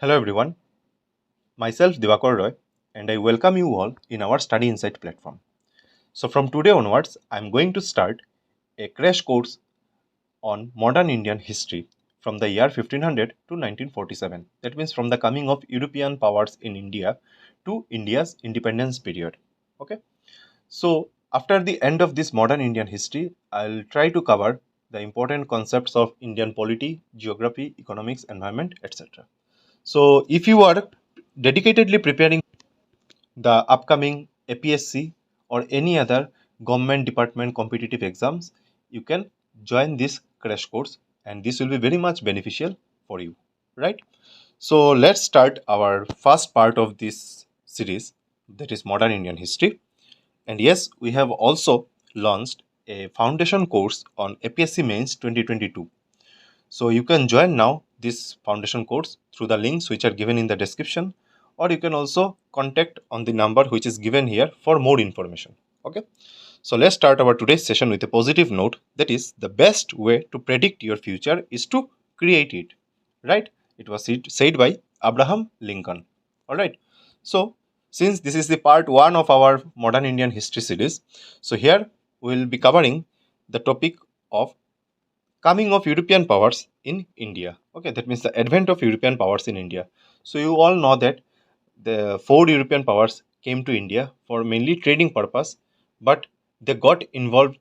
Hello everyone, myself Divakar Roy and I welcome you all in our Study Insight platform. So from today onwards, I am going to start a crash course on modern Indian history from the year 1500 to 1947. That means from the coming of European powers in India to India's independence period. Okay. So after the end of this modern Indian history, I'll try to cover the important concepts of Indian polity, geography, economics, environment, etc. So if you are dedicatedly preparing the upcoming APSC or any other government department competitive exams, you can join this crash course and this will be very much beneficial for you, right? So let's start our first part of this series, that is modern Indian history. And yes, we have also launched a foundation course on APSC Mains 2022. So you can join now this foundation course through the links which are given in the description, or you can also contact on the number which is given here for more information. Okay. So let's start our today's session with a positive note, that is the best way to predict your future is to create it. Right? It was said by Abraham Lincoln. All right. So since this is the part 1 of our modern Indian history series, so here we will be covering the topic of coming of European powers in India. Okay, that means the advent of European powers in India. So you all know that the 4 European powers came to India for mainly trading purpose, but they got involved.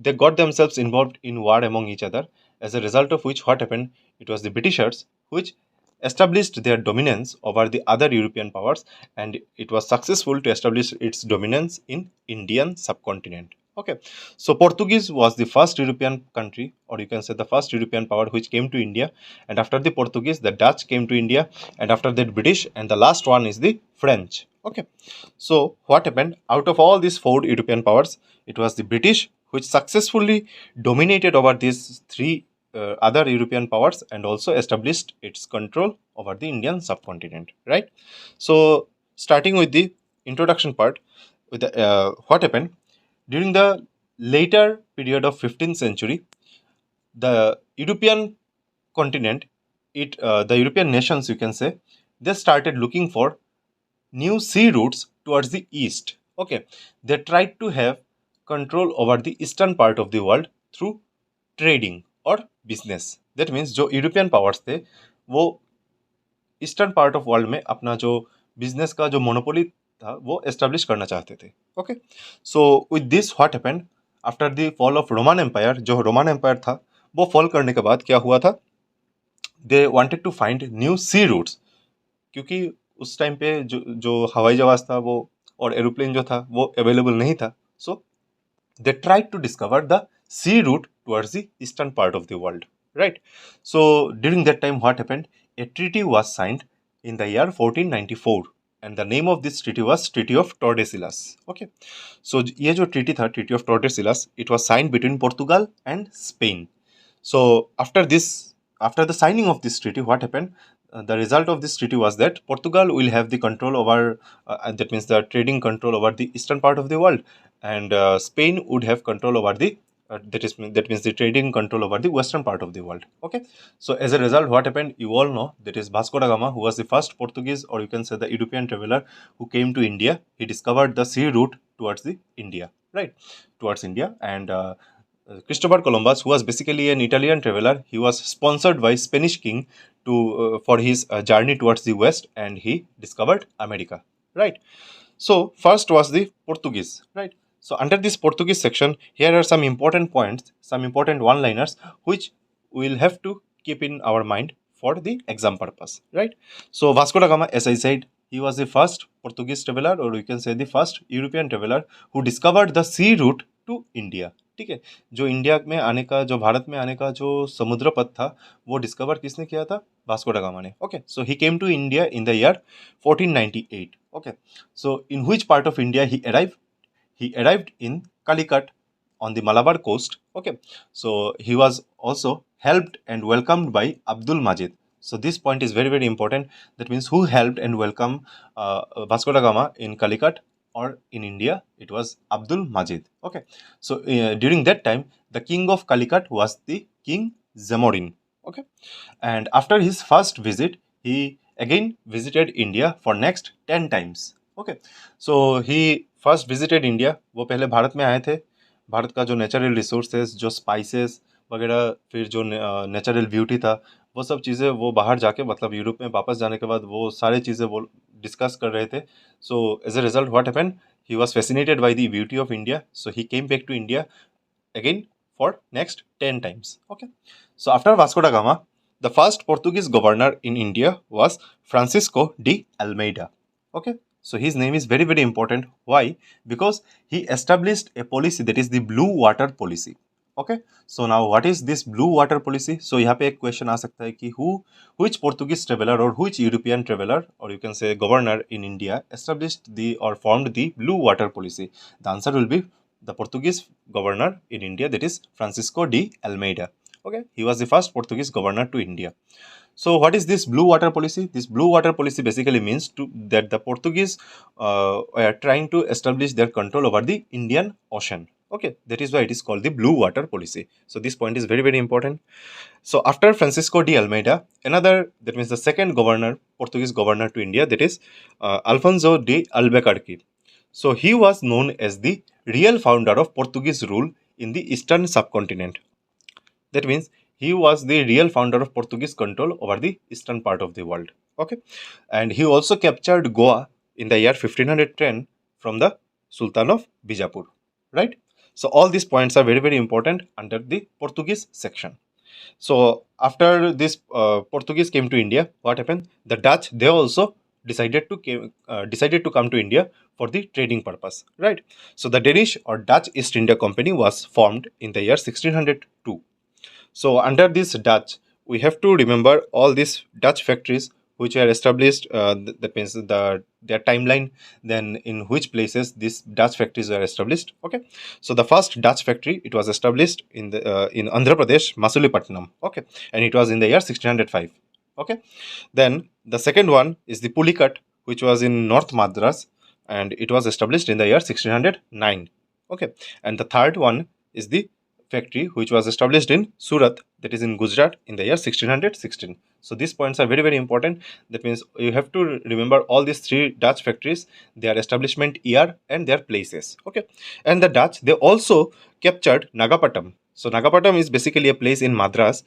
They got themselves involved in war among each other. As a result of which, what happened? It was the Britishers which established their dominance over the other European powers, and it was successful to establish its dominance in Indian subcontinent. Okay, so Portuguese was the first European country, or you can say the first European power which came to India. And after the Portuguese, the Dutch came to India, and after that British, and the last one is the French. Okay, so what happened? Out of all these 4 European powers, it was the British which successfully dominated over these 3 other European powers and also established its control over the Indian subcontinent. Right. So starting with the introduction part, with the what happened during the later period of 15th century, the European continent, the European nations, you can say, they started looking for new sea routes towards the east. Okay, they tried to have control over the eastern part of the world through trading or business. That means जो European powers थे वो eastern part of world में अपना जो business का जो monopoly था वो एस्टेब्लिश करना चाहते थे. Okay, so with this what happened after the fall of Roman empire. जो रोमन एम्पायर था वो फॉल करने के बाद क्या हुआ था, they wanted to find new sea routes, क्योंकि उस टाइम पे जो जो हवाई जहाज था वो और एरोप्लेन जो था वो अवेलेबल नहीं था. सो they tried to discover the sea route towards the eastern part of the world, right? So during that time what happened, a treaty was signed in the year 1494 and the name of this treaty was Treaty of Tordesillas. Okay, so ये जो treaty था, Treaty of Tordesillas, it was signed between Portugal and Spain. So after the signing of this treaty, what happened, the result of this treaty was that Portugal will have the control over, that means the trading control over the eastern part of the world, and Spain would have control over the that means the trading control over the western part of the world. Okay, so as a result, what happened, you all know, that is Vasco da Gama, who was the first Portuguese, or you can say the European traveler who came to India. He discovered the sea route towards the India, right, towards India. And Christopher Columbus, who was basically an Italian traveler, he was sponsored by Spanish king to for his journey towards the west, and he discovered America, right? So first was the Portuguese, right? So under this Portuguese section, here are some important points, some important one-liners which we will have to keep in our mind for the exam purpose, right? So Vasco da Gama, as I said, he was the first Portuguese traveler, or you can say the first European traveler who discovered the sea route to India. ठीक है, जो India में आने का, जो भारत में आने का जो समुद्र पथ था वो डिस्कवर किसने किया था? वास्को दा गामा ने. Okay, so he came to India in the year 1498. Okay, so in which part of India he arrived? He arrived in Calicut on the Malabar coast. Okay, so he was also helped and welcomed by Abdul Majid. So this point is very, very important. That means who helped and welcomed Vasco da Gama in Calicut or in India? It was Abdul Majid. Okay, so during that time, the king of Calicut was the King Zamorin. Okay, and after his first visit, he again visited India for next 10 times. Okay, so he first visited India. वो पहले भारत में आए थे. भारत का जो natural resources, जो spices वगैरह, फिर जो नेचुरल ब्यूटी था, वो सब चीज़ें वो बाहर जाके, मतलब यूरोप में वापस जाने के बाद वो सारी चीज़ें वो डिस्कस कर रहे थे. So as a result what happened, he was fascinated by the beauty of India, so he came back to India again for next 10 times. Okay, so after Vasco da Gama, the first Portuguese governor in India was Francisco de Almeida. Okay, so his name is very very important. Why? Because he established a policy that is the blue water policy. Okay, so now what is this blue water policy? So यहाँ पे एक question आ सकता है कि which Portuguese traveler or which European traveler, or you can say governor in India, established the or formed the blue water policy? The answer will be the Portuguese governor in India, that is Francisco de Almeida. Okay, he was the first Portuguese governor to India. So what is this blue water policy? This blue water policy basically means that the Portuguese are trying to establish their control over the Indian Ocean. Okay, that is why it is called the blue water policy. So this point is very very important. So after Francisco de Almeida, another, that means the second governor, Portuguese governor to India, that is Alfonso de Albuquerque. So he was known as the real founder of Portuguese rule in the eastern subcontinent. That means he was the real founder of Portuguese control over the eastern part of the world. Okay, and he also captured Goa in the year 1510 from the Sultan of Bijapur. Right. So all these points are very very important under the Portuguese section. So after this Portuguese came to India, what happened? The Dutch, they also decided to come to India for the trading purpose, right? So the Danish or Dutch East India Company was formed in the year 1602. So under this Dutch, we have to remember all these Dutch factories which are established. That means their timeline. Then in which places these Dutch factories are established. Okay, so the first Dutch factory, it was established in Andhra Pradesh, Masulipatnam. Okay, and it was in the year 1605. Okay, then the second one is the Pulicat, which was in North Madras, and it was established in the year 1609. Okay, and the third one is the factory which was established in Surat, that is in Gujarat, in the year 1616. So these points are very very important. That means you have to remember all these three Dutch factories, their establishment year and their places. Okay, and the Dutch, they also captured Nagapattam. So Nagapattam is basically a place in Madras,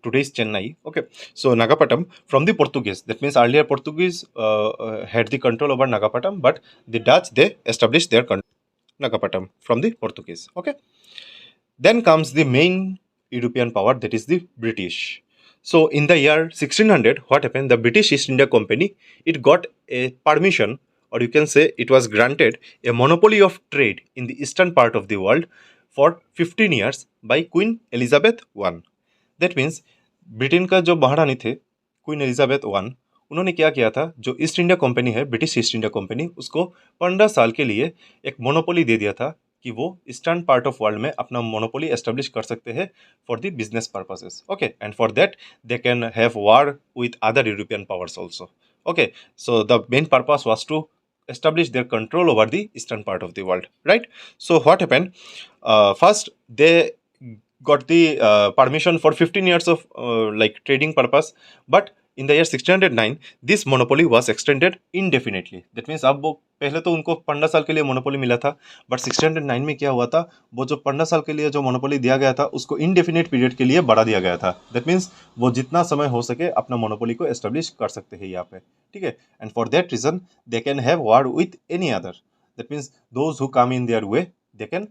today's Chennai. Okay, so Nagapattam from the Portuguese. That means earlier Portuguese had the control over Nagapattam, but the Dutch, they established their control Nagapattam from the Portuguese. Okay, then comes the main European power, that is the British. So in the year 1600, what happened? The British East India Company, it got a permission, or you can say it was granted a monopoly of trade in the eastern part of the world for 15 years by Queen Elizabeth I. That means Britain का जो महारानी थे, queen Elizabeth one, उन्होंने क्या किया था, जो east India company है, ब्रिटिश ईस्ट इंडिया कंपनी, उसको 15 साल के लिए एक मोनोपोली दे दिया था कि वो ईस्टर्न पार्ट ऑफ वर्ल्ड में अपना मोनोपोली एस्टेब्लिश कर सकते हैं for the business purposes. Okay, and for that they can have war with other European powers also. Okay, so the main purpose was to establish their control over the eastern part of the world, right? So what happened? First, they got the permission for 15 years of like trading purpose, but in the year 1609 this monopoly was extended indefinitely. That means अब वो पहले तो उनको 15 साल के लिए monopoly मिला था, बट 1609 में क्या हुआ था, वो जो 15 साल के लिए जो मोनोपोली दिया गया था उसको इनडेफिनेट पीरियड के लिए बढ़ा दिया गया था. दैट मीन्स वो जितना समय हो सके अपना मोनोपोली को एस्टेब्लिश कर सकते हैं यहाँ पे. ठीक है, and for that reason they can have war with any other. That means those who come in their way they can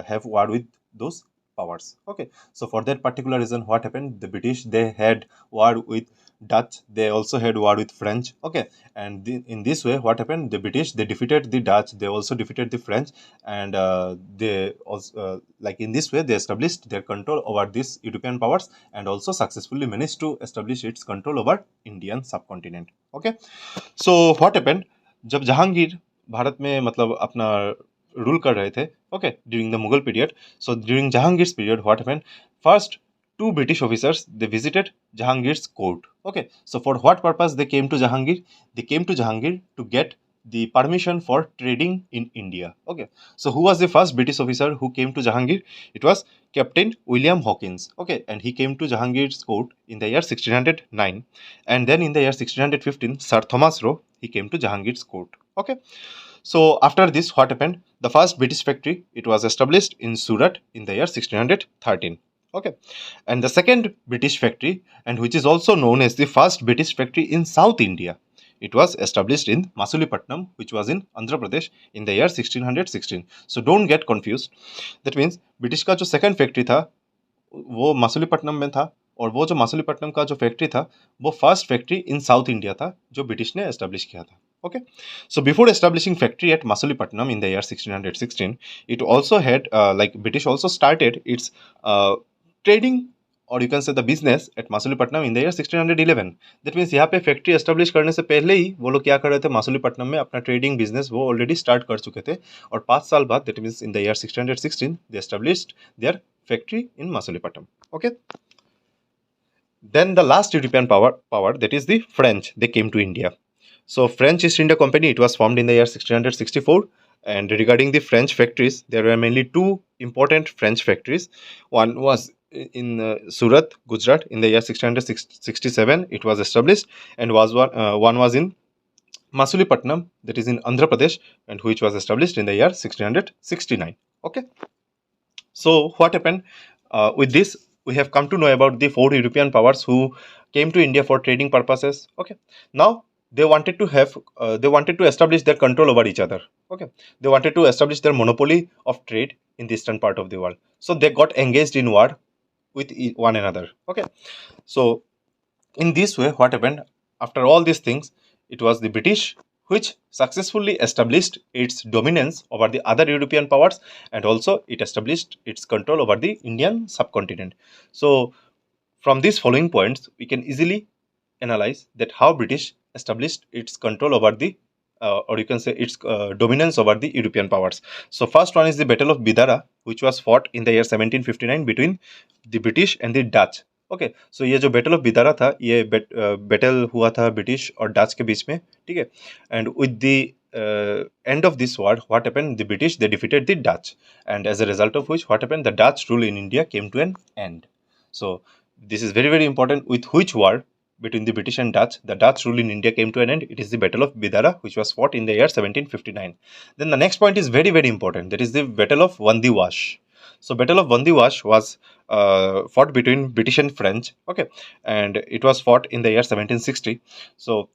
have war with those powers. Okay, so for that particular reason, what happened? The British, they had war with Dutch, they also had war with French. Okay, and in this way, what happened? The British, they defeated the Dutch, they also defeated the French, and they also like in this way they established their control over these European powers, and also successfully managed to establish its control over Indian subcontinent. Okay, so what happened? जब जहांगीर भारत में मतलब अपना rule कर रहे थे, okay, during the Mughal period. So during Jahangir's period, what happened? First, two British officers, they visited Jahangir's court. Okay, so for what purpose they came to Jahangir? They came to Jahangir to get the permission for trading in India. Okay, so who was the first British officer who came to Jahangir? It was Captain William Hawkins. Okay, and he came to Jahangir's court in the year 1609, and then in the year 1615, Sir Thomas Roe, he came to Jahangir's court. Okay, so after this, what happened? The first British factory, it was established in Surat in the year 1613. Okay, and the second British factory, and which is also known as the first British factory in South India, it was established in Masulipatnam, which was in Andhra Pradesh in the year 1616. So don't get confused. That means British का जो second factory था वो मसूलीपट्टनम में था, और वो जो मसूलीपट्टनम का जो फैक्ट्री था वो first factory in south India था जो ब्रिटिश ने एस्टेब्लिश किया था. Okay, so before establishing factory at Masulipattnam in the year 1616, it also had like British also started its trading, or you can say the business at Masulipattnam in the year 1611. That means यहाँ पे factory establish करने से पहले ही वो लोग क्या कर रहे थे, मसूलीपट्टनम में अपना ट्रेडिंग बिजनेस वो ऑलरेडी स्टार्ट कर चुके थे, और 5 साल बाद that means in the year 1616 they established their factory in Masulipattnam. Okay, then the last European power, that is the French, they came to India. So French East India Company, it was formed in the year 1664, and regarding the French factories, there were mainly two important French factories. One was in Surat, Gujarat in the year 1667 it was established, and one was in Masulipattnam, that is in Andhra Pradesh, and which was established in the year 1669. Okay, so what happened with this? We have come to know about the 4 European powers who came to India for trading purposes. Okay, now they wanted to establish their control over each other. Okay, they wanted to establish their monopoly of trade in the eastern part of the world. So they got engaged in war with one another. Okay, so in this way, what happened after all these things? It was the British which successfully established its dominance over the other European powers, and also it established its control over the Indian subcontinent. So from these following points, we can easily analyze that how British established its control over the or you can say its dominance over the European powers. So first one is the Battle of Bidara, which was fought in the year 1759 between the British and the Dutch. Okay, so ये जो battle of बिदारा था, ये battle हुआ था British और Dutch के बीच में. ठीक है, and with the end of this war, what happened? The British, they defeated the Dutch, and as a result of which, what happened? The Dutch rule in India came to an end. So this is very, very important. With which war between the British and Dutch, the Dutch rule in India came to an end? It is the Battle of Bidara, which was fought in the year 1759. Then the next point is very, very important. That is the Battle of Vandiwash. So Battle of Vandiwash was fought between British and French. Okay, and it was fought in the year 1760. So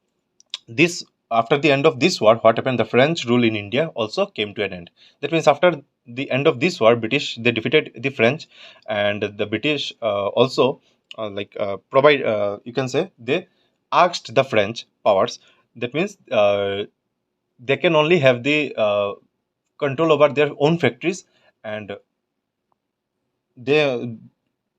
this, after the end of this war, what happened? The French rule in India also came to an end. That means after the end of this war, British, they defeated the French, and the British also provide you can say they asked the French powers. That means they can only have the control over their own factories, and they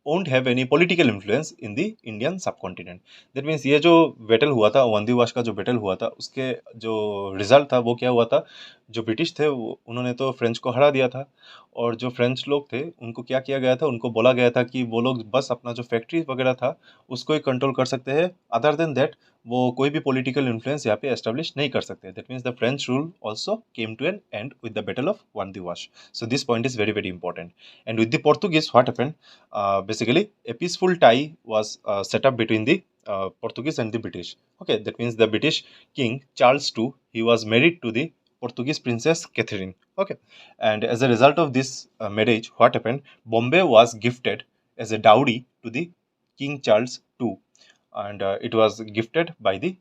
won't have any political influence in the Indian subcontinent. That means ये जो battle हुआ था, वंदीवाश का जो battle हुआ था, उसके जो रिजल्ट था वो क्या हुआ था? जो ब्रिटिश थे उन्होंने तो फ्रेंच को हरा दिया था, और जो फ्रेंच लोग थे उनको क्या किया गया था? उनको बोला गया था कि वो लोग बस अपना जो फैक्ट्री वगैरह था उसको ही कंट्रोल कर सकते हैं, अदर देन दैट वो कोई भी पॉलिटिकल इन्फ्लुएंस यहाँ पे एस्टेब्लिश नहीं कर सकते. That means the French rule also came to an end with the battle of Wandiwash. So this point is very, very important. And with the Portuguese, what happened? Basically, a peaceful tie was set up between the Portuguese and the British. Okay, that means the British King Charles II, he was married to the Portuguese Princess Catherine. Okay, and as a result of this marriage, what happened? Bombay was gifted as a dowry to the King Charles II, and it was gifted by the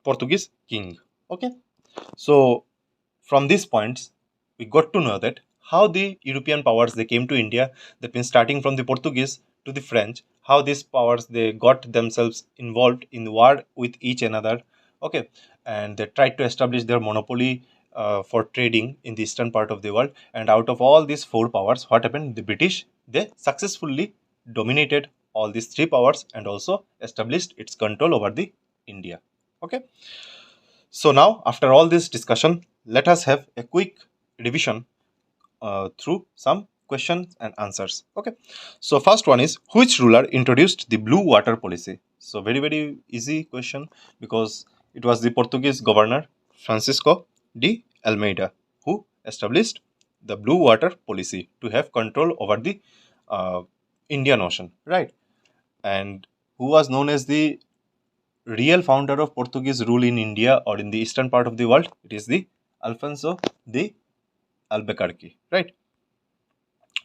Portuguese king. Okay, so from these points, we got to know that how the European powers, they came to India. That means starting from the Portuguese to the French, how these powers, they got themselves involved in war with each another. Okay, and they tried to establish their monopoly for trading in the eastern part of the world. And out of all these 4 powers, what happened? The British, they successfully dominated all these 3 powers and also established its control over the India. Okay, so now after all this discussion, let us have a quick revision through some questions and answers. Okay, so first one is, which ruler introduced the blue water policy? So very, very easy question, because it was the Portuguese governor Francisco de Almeida, who established the Blue Water Policy to have control over the Indian Ocean, right? And who was known as the real founder of Portuguese rule in India or in the eastern part of the world? It is the Alfonso de Albuquerque, right?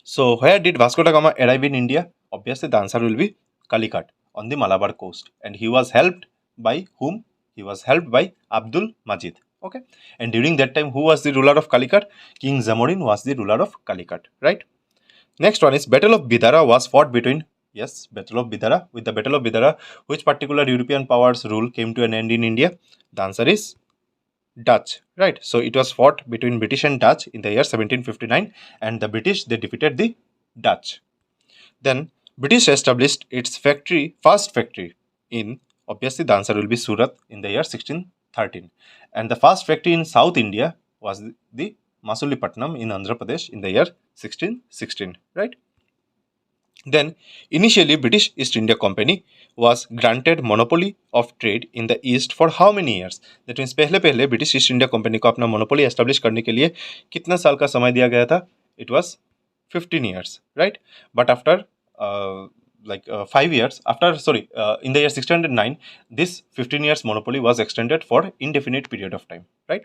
So, where did Vasco da Gama arrive in India? Obviously, the answer will be Calicut on the Malabar coast. And he was helped by whom? He was helped by Abdul Majid. Okay. And during that time, who was the ruler of Calicut? King Zamorin was the ruler of Calicut. Right. Next one is Battle of Bidara was fought between, yes, Battle of Bidara. With the Battle of Bidara, which particular European powers rule came to an end in India? The answer is Dutch, right? So it was fought between British and Dutch in the year 1759, and the British, they defeated the Dutch. Then British established its first factory in, obviously the answer will be Surat, in the year 1613, and the first factory in South India was the Masulipatnam in Andhra Pradesh in the year 1616, right? Then, initially, British East India Company was granted monopoly of trade in the East for how many years? That means पहले पहले British East India Company को अपना monopoly establish करने के लिए कितना साल का समय दिया गया था? It was 15 years, right? But after 5 years, in the year 1609, this 15 years monopoly was extended for indefinite period of time, right?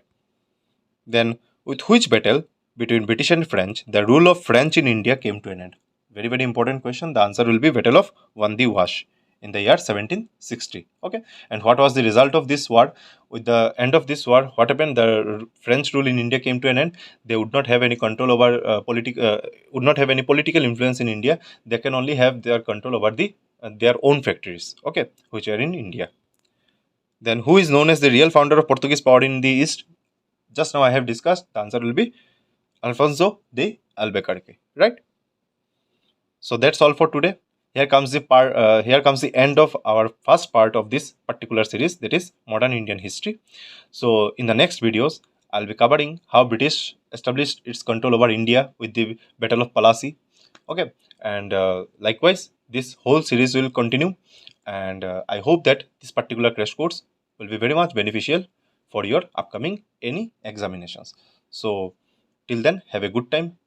Then, with which battle between British and French, the rule of French in India came to an end? Very, very important question. The answer will be Battle of Vandi Wash in the year 1760. Okay. And what was the result of this war? With the end of this war, what happened? The French rule in India came to an end. They would not have any control over would not have any political influence in India. They can only have their control over their own factories. Okay, which are in India. Then, who is known as the real founder of Portuguese power in the East? Just now I have discussed. The answer will be Alfonso de Albuquerque. Right. So that's all for today. Here comes the end of our first part of this particular series, that is modern Indian history. So in the next videos, I'll be covering how British established its control over India with the Battle of Plassey. Okay, and likewise, this whole series will continue, and I hope that this particular crash course will be very much beneficial for your upcoming any examinations. So till then, have a good time.